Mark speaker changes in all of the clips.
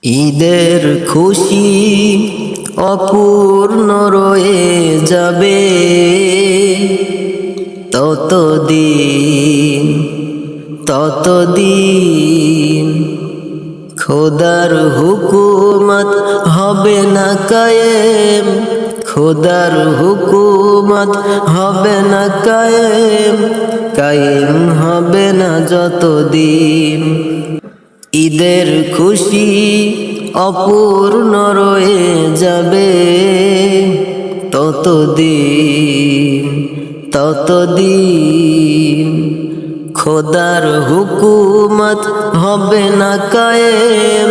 Speaker 1: ঈদের খুশি অপূর্ণ রয়ে যাবে ততদিন খোদার হুকুমত হবে না কায়েম, খোদার হুকুমত হবে না কায়েম, কায়েম হবে না যতদিন ঈদের খুশি অপূর্ণ রয়ে যাবে ততদিন খোদার হুকুমত হবে না কায়েম,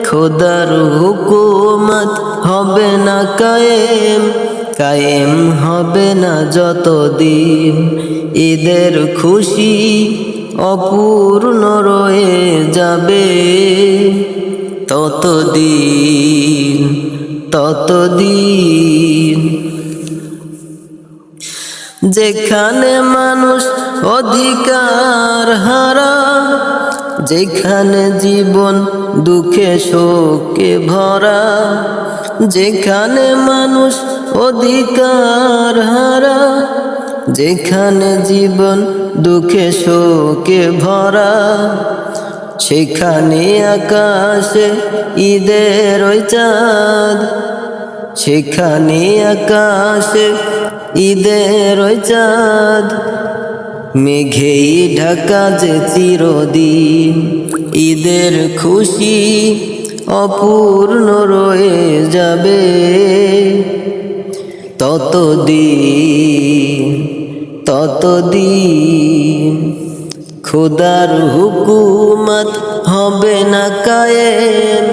Speaker 1: খোদার হুকুমত হবে না কায়েম, কায়েম হবে না যতদিন ঈদের খুশি অপূর্ণ রয়ে যাবে ততদিন যেখানে মানুষ অধিকার হারা, যেখানে জীবন দুঃখে শোকে ভরা, যেখানে মানুষ অধিকার হারা, যেখানে জীবন দুঃখে শোকে ভরা, সেখানে আকাশে ঈদের ওই চাঁদ, সেখানে আকাশে ঈদের ওই চাঁদ, মেঘেই ঢাকা যে চিরদিন ঈদের খুশি অপূর্ণ রয়ে যাবে ততদিন খোদার হুকুমত হবে না কায়েম,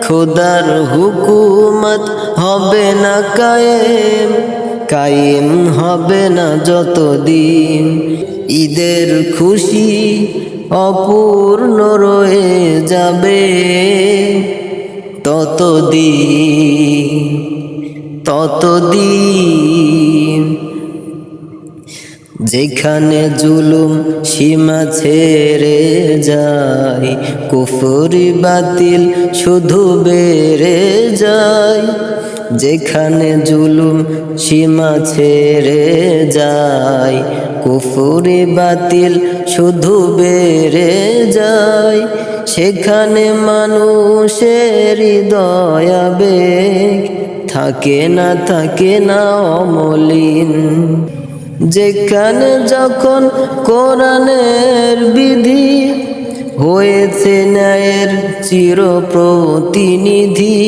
Speaker 1: খোদার হুকুমত হবে না কায়েম, কায়েম হবে না যতদিন ঈদের খুশি অপূর্ণ রয়ে যাবে ততদিন যেখানে জুলুম সীমা ছেড়ে যায়, কুফরি বাতিল শুধু বেড়ে যায়, যেখানে জুলুম সীমা ছেড়ে যায়, কুফরি বাতিল শুধু বেড়ে যায়, সেখানে মানুষের হৃদয় আবেগ থাকে না অমলিন, যেখানে যখন কোরআনের বিধি হয়েছে ন্যায়ের চির প্রতিনিধি,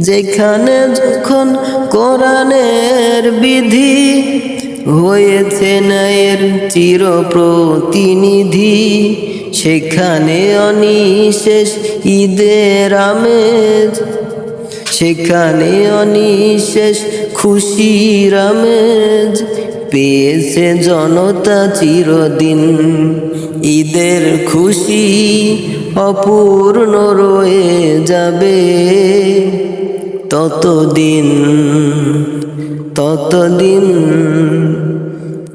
Speaker 1: যেখানে যখন কোরআনের বিধি হয়েছে ন্যায়ের চির প্রতিনিধি, সেখানে অনিশেষ ঈদের আমেজ, সেখানে অনিশেষ খুশির আমেজ পেয়েছে জনতা চিরদিন ঈদের খুশি অপূর্ণ রয়ে যাবে ততদিন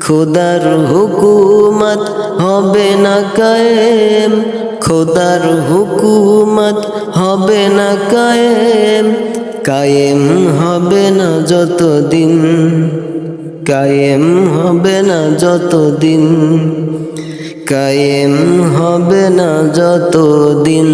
Speaker 1: খোদার হুকুমত হবে না কায়েম, খোদার হুকুমত হবে না কায়েম, কায়েম হবে না যতদিন, কায়েম হবে না যতদিন, কায়েম হবে না যতদিন।